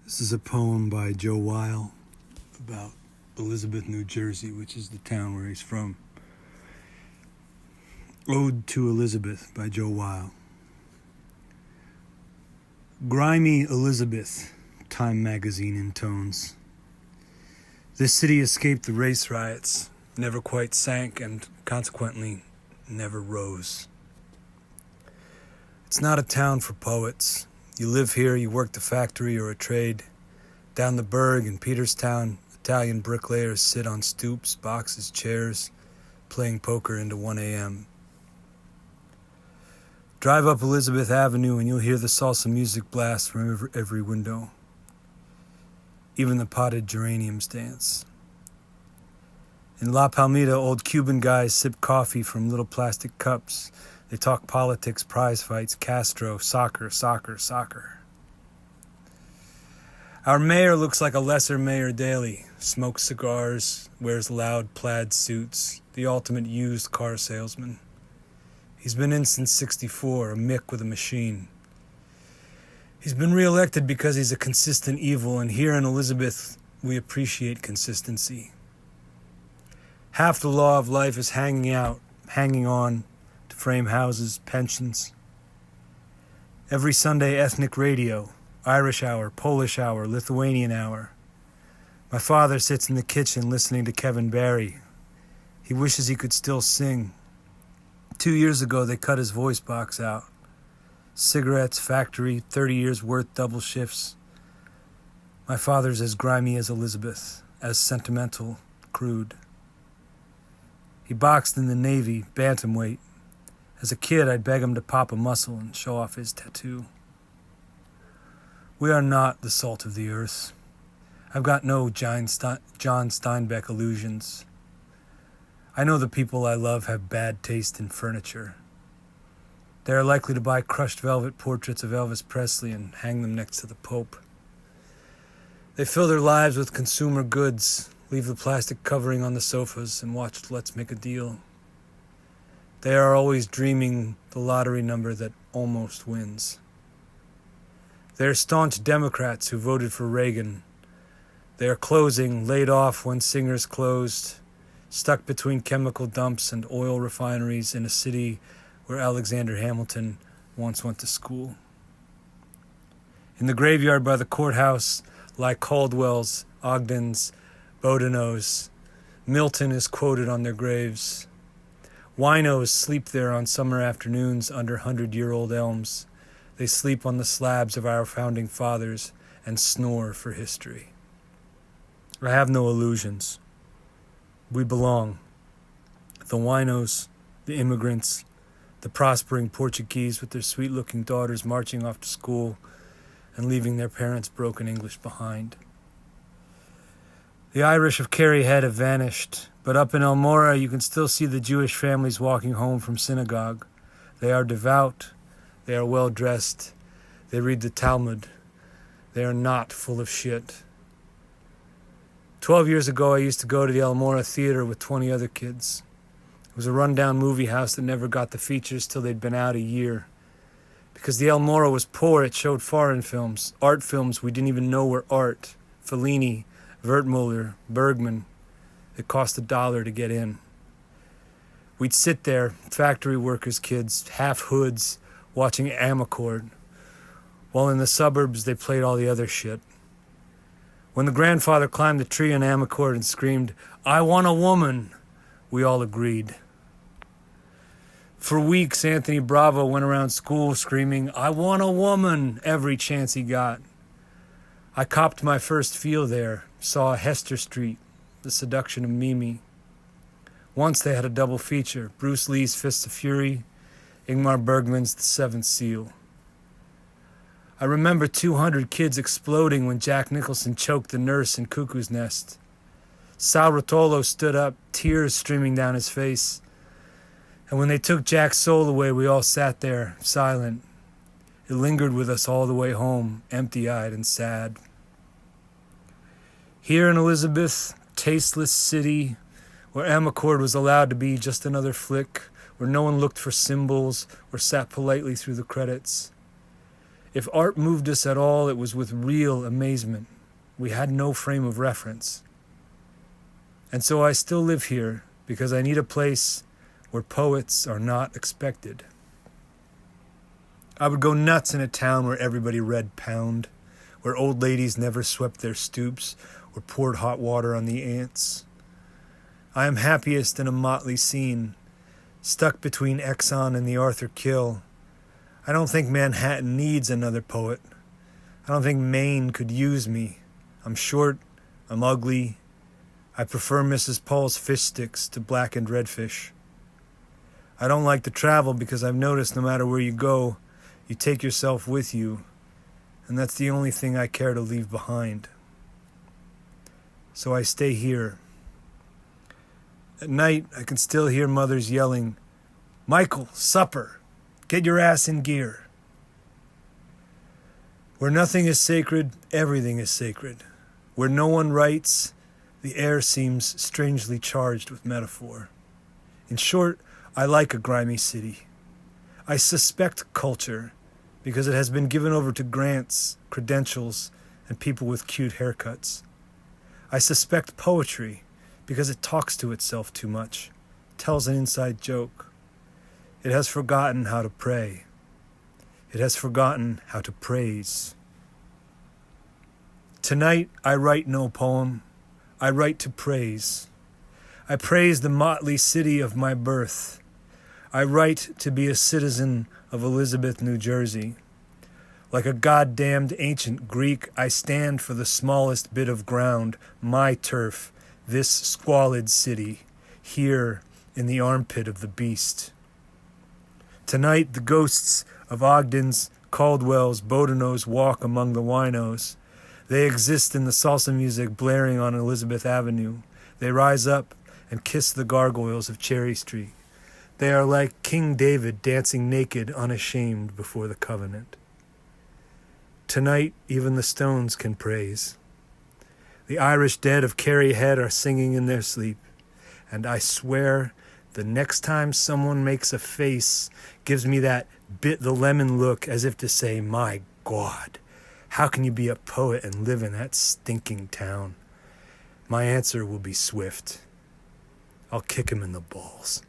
This is a poem by Joe Weil about Elizabeth, New Jersey, which is the town where he's from. Ode to Elizabeth by Joe Weil. Grimy Elizabeth, Time magazine intones. This city escaped the race riots, never quite sank, and consequently never rose. It's not a town for poets. You live here, you work the factory or a trade. Down the Burg in Peterstown, Italian bricklayers sit on stoops, boxes, chairs, playing poker into 1 a.m. Drive up Elizabeth Avenue and you'll hear the salsa music blast from every window. Even the potted geraniums dance. In La Palmita, old Cuban guys sip coffee from little plastic cups. They talk politics, prize fights, Castro, soccer. Our mayor looks like a lesser Mayor Daley. Smokes cigars, wears loud plaid suits, the ultimate used car salesman. He's been in since '64, a Mick with a machine. He's been reelected because he's a consistent evil, and here in Elizabeth, we appreciate consistency. Half the law of life is hanging on, to frame houses, pensions. Every Sunday, ethnic radio, Irish hour, Polish hour, Lithuanian hour. My father sits in the kitchen listening to Kevin Barry. He wishes he could still sing. 2 years ago, they cut his voice box out. Cigarettes, factory, 30 years worth double shifts. My father's as grimy as Elizabeth, as sentimental, crude. He boxed in the Navy, bantamweight. As a kid, I'd beg him to pop a muscle and show off his tattoo. We are not the salt of the earth. I've got no John Steinbeck illusions. I know the people I love have bad taste in furniture. They are likely to buy crushed velvet portraits of Elvis Presley and hang them next to the Pope. They fill their lives with consumer goods, leave the plastic covering on the sofas, and watch Let's Make a Deal. They are always dreaming the lottery number that almost wins. They are staunch Democrats who voted for Reagan. They are closing, laid off when singers closed, stuck between chemical dumps and oil refineries in a city where Alexander Hamilton once went to school. In the graveyard by the courthouse lie Caldwells, Ogdens, Boudinot's. Milton is quoted on their graves. Winos sleep there on summer afternoons under 100-year-old elms. They sleep on the slabs of our founding fathers and snore for history. I have no illusions. We belong. The winos, the immigrants, the prospering Portuguese with their sweet-looking daughters marching off to school and leaving their parents' broken English behind. The Irish of Kerry Head have vanished, but up in Elmora you can still see the Jewish families walking home from synagogue. They are devout. They are well-dressed. They read the Talmud. They are not full of shit. 12 years ago, I used to go to the Elmora Theater with 20 other kids. It was a rundown movie house that never got the features till they'd been out a year. Because the Elmora was poor, it showed foreign films, art films we didn't even know were art. Fellini, Wertmuller, Bergman. It cost $1 to get in. We'd sit there, factory workers' kids, half hoods, watching Amarcord, while in the suburbs they played all the other shit. When the grandfather climbed the tree in Amarcord and screamed, "I want a woman," we all agreed. For weeks, Anthony Bravo went around school screaming, "I want a woman," every chance he got. I copped my first feel there, saw Hester Street, The Seduction of Mimi. Once they had a double feature, Bruce Lee's Fists of Fury, Ingmar Bergman's The Seventh Seal. I remember 200 kids exploding when Jack Nicholson choked the nurse in Cuckoo's Nest. Sal Rotolo stood up, tears streaming down his face. And when they took Jack's soul away, we all sat there, silent. It lingered with us all the way home, empty-eyed and sad. Here in Elizabeth, tasteless city, where Amarcord was allowed to be just another flick, where no one looked for symbols or sat politely through the credits. If art moved us at all, it was with real amazement. We had no frame of reference. And so I still live here because I need a place where poets are not expected. I would go nuts in a town where everybody read Pound, where old ladies never swept their stoops or poured hot water on the ants. I am happiest in a motley scene, stuck between Exxon and the Arthur Kill. I don't think Manhattan needs another poet. I don't think Maine could use me. I'm short, I'm ugly. I prefer Mrs. Paul's fish sticks to blackened redfish. I don't like to travel because I've noticed no matter where you go, you take yourself with you, and that's the only thing I care to leave behind. So I stay here. At night, I can still hear mothers yelling, "Michael, supper! Get your ass in gear." Where nothing is sacred, everything is sacred. Where no one writes, the air seems strangely charged with metaphor. In short, I like a grimy city. I suspect culture because it has been given over to grants, credentials, and people with cute haircuts. I suspect poetry because it talks to itself too much, tells an inside joke. It has forgotten how to pray. It has forgotten how to praise. Tonight, I write no poem. I write to praise. I praise the motley city of my birth. I write to be a citizen of Elizabeth, New Jersey. Like a goddamned ancient Greek, I stand for the smallest bit of ground, my turf, this squalid city, here in the armpit of the beast. Tonight, the ghosts of Ogdens, Caldwells, Boudinaux's walk among the winos. They exist in the salsa music blaring on Elizabeth Avenue. They rise up and kiss the gargoyles of Cherry Street. They are like King David dancing naked, unashamed before the covenant. Tonight, even the stones can praise. The Irish dead of Kerry Head are singing in their sleep. And I swear, the next time someone makes a face, gives me that bit the lemon look as if to say, "My God, how can you be a poet and live in that stinking town?" My answer will be swift. I'll kick him in the balls.